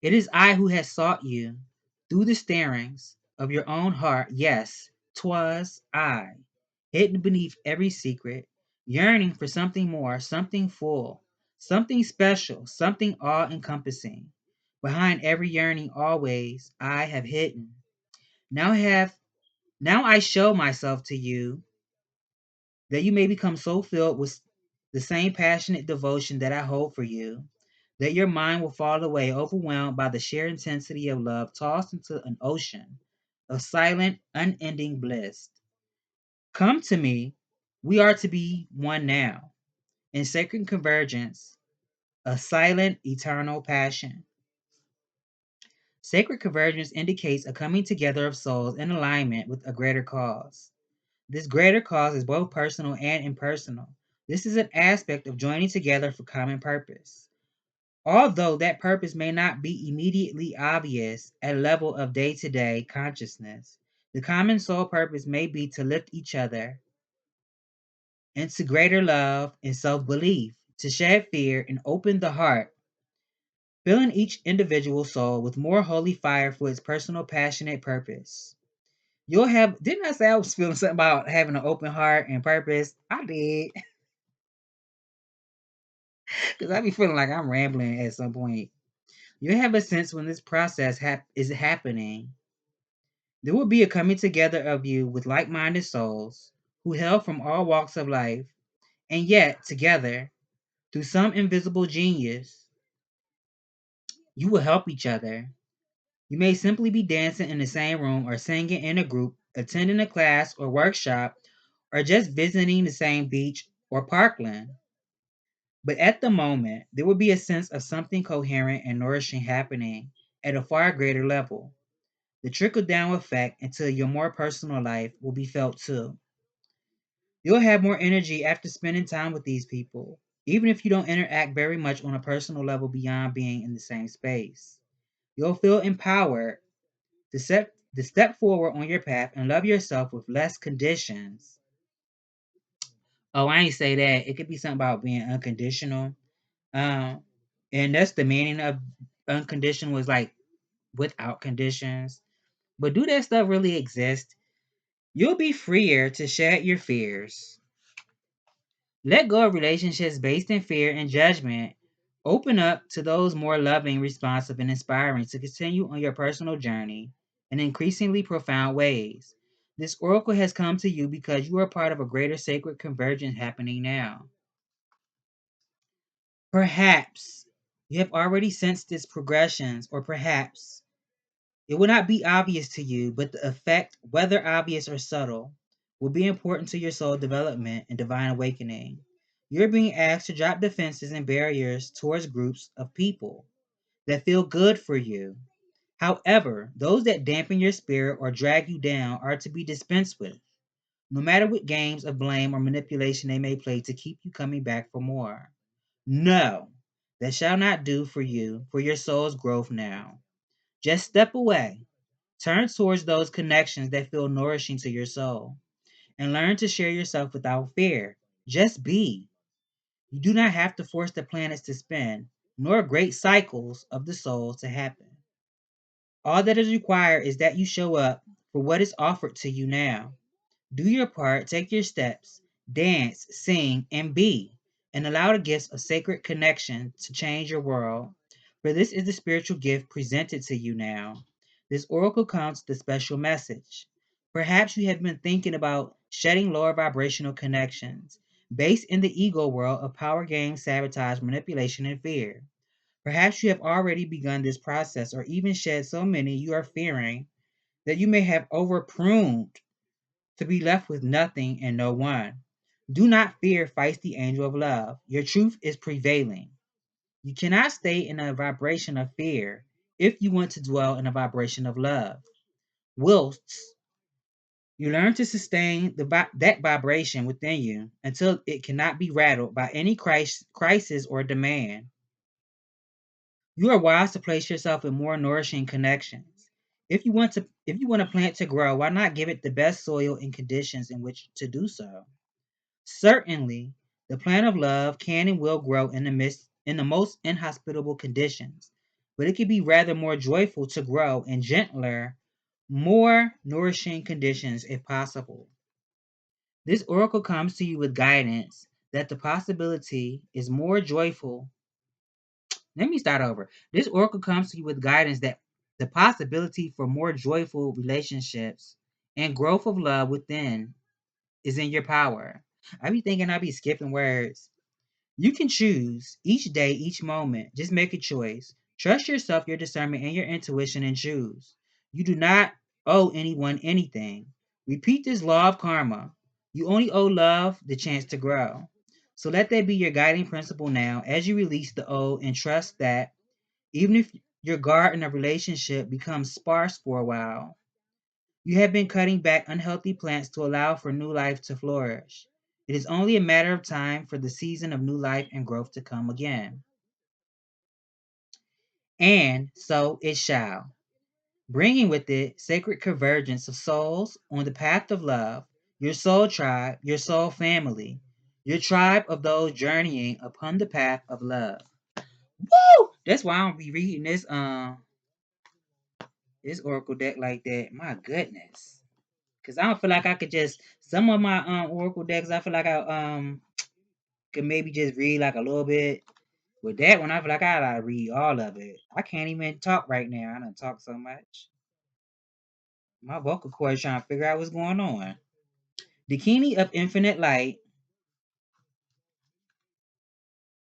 It is I who has sought you through the starings of your own heart. Yes, 'twas I, hidden beneath every secret, yearning for something more, something full, something special, something awe encompassing. Behind every yearning always I have hidden. Now have now I show myself to you that you may become so filled with the same passionate devotion that I hold for you, that your mind will fall away, overwhelmed by the sheer intensity of love, tossed into an ocean of silent, unending bliss. Come to me, we are to be one now, in sacred convergence, a silent, eternal passion. Sacred convergence indicates a coming together of souls in alignment with a greater cause. This greater cause is both personal and impersonal. This is an aspect of joining together for common purpose. Although that purpose may not be immediately obvious at a level of day to day consciousness, the common soul purpose may be to lift each other into greater love and self belief, to shed fear and open the heart, filling each individual soul with more holy fire for its personal passionate purpose. You'll have, didn't I say I was feeling something about having an open heart and purpose? I did. Because I be feeling like I'm rambling at some point. You'll have a sense when this process is happening. There will be a coming together of you with like minded souls who hail from all walks of life, and yet, together, through some invisible genius, you will help each other. You may simply be dancing in the same room, or singing in a group, attending a class or workshop, or just visiting the same beach or parkland. But at the moment, there will be a sense of something coherent and nourishing happening at a far greater level. The trickle down effect into your more personal life will be felt too. You'll have more energy after spending time with these people, even if you don't interact very much on a personal level beyond being in the same space. You'll feel empowered to step forward on your path and love yourself with less conditions. Oh, I ain't say that. It could be something about being unconditional. Um, and that's the meaning of unconditional is like without conditions. But do that stuff really exist? You'll be freer to shed your fears. Let go of relationships based in fear and judgment. Open up to those more loving, responsive, and inspiring to continue on your personal journey in increasingly profound ways. This oracle has come to you because you are part of a greater sacred convergence happening now. Perhaps you have already sensed its progressions, or perhaps it will not be obvious to you, but the effect, whether obvious or subtle, will be important to your soul development and divine awakening. You're being asked to drop defenses and barriers towards groups of people that feel good for you. However, those that dampen your spirit or drag you down are to be dispensed with, no matter what games of blame or manipulation they may play to keep you coming back for more. No, that shall not do for you, for your soul's growth now. Just step away. Turn towards those connections that feel nourishing to your soul and learn to share yourself without fear. Just be. You do not have to force the planets to spin, nor great cycles of the soul to happen. All that is required is that you show up for what is offered to you now. Do your part, take your steps, dance, sing, and be, and allow the gifts of sacred connection to change your world. For this is the spiritual gift presented to you now. This oracle comes with a special message. Perhaps you have been thinking about shedding lower vibrational connections, based in the ego world of power games, sabotage, manipulation, and fear. Perhaps you have already begun this process, or even shed so many you are fearing that you may have over pruned to be left with nothing and no one. Do not fear, fights the angel of love. Your truth is prevailing. You cannot stay in a vibration of fear if you want to dwell in a vibration of love. Whilst you learn to sustain that vibration within you until it cannot be rattled by any crisis or demand. You are wise to place yourself in more nourishing connections. If you want a plant to grow, why not give it the best soil and conditions in which to do so? Certainly, the plant of love can and will grow in the most inhospitable conditions, but it can be rather more joyful to grow in gentler, more nourishing conditions if possible. This oracle comes to you with guidance that the possibility is more joyful. Let me start over. This oracle comes to you with guidance that the possibility for more joyful relationships and growth of love within is in your power. I be thinking I be skipping words. You can choose each day, each moment. Just make a choice. Trust yourself, your discernment, and your intuition and choose. You do not owe anyone anything. Repeat this law of karma. You only owe love the chance to grow. So let that be your guiding principle now as you release the old and trust that even if your garden of relationship becomes sparse for a while, you have been cutting back unhealthy plants to allow for new life to flourish. It is only a matter of time for the season of new life and growth to come again. And so it shall, bringing with it sacred convergence of souls on the path of love, your soul tribe, your soul family, your tribe of those journeying upon the path of love. Woo! That's why I don't be reading this oracle deck like that. My goodness. Cause I don't feel like I could just some of my oracle decks. I feel like I could maybe just read like a little bit. With that one, I feel like I gotta read all of it. I can't even talk right now. I don't talk so much. My vocal cord is trying to figure out what's going on. The Kini of Infinite Light.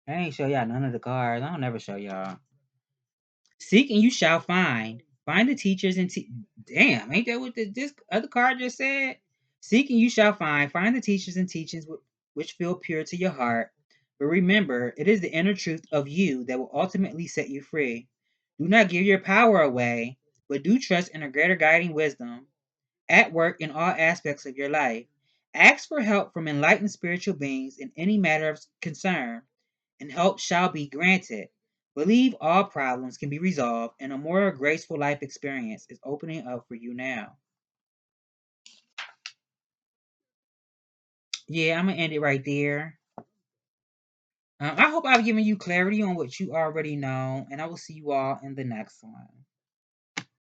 I ain't show y'all none of the cards. I don't never show y'all. Seek and you shall find. Find the teachers and damn, ain't that what this other card just said? Seek and you shall find. Find the teachers and teachings which feel pure to your heart. But remember, it is the inner truth of you that will ultimately set you free. Do not give your power away, but do trust in a greater guiding wisdom at work in all aspects of your life. Ask for help from enlightened spiritual beings in any matter of concern. and help shall be granted. Believe all problems can be resolved, and a more graceful life experience is opening up for you now. Yeah, I'm going to end it right there. I hope I've given you clarity on what you already know, and I will see you all in the next one.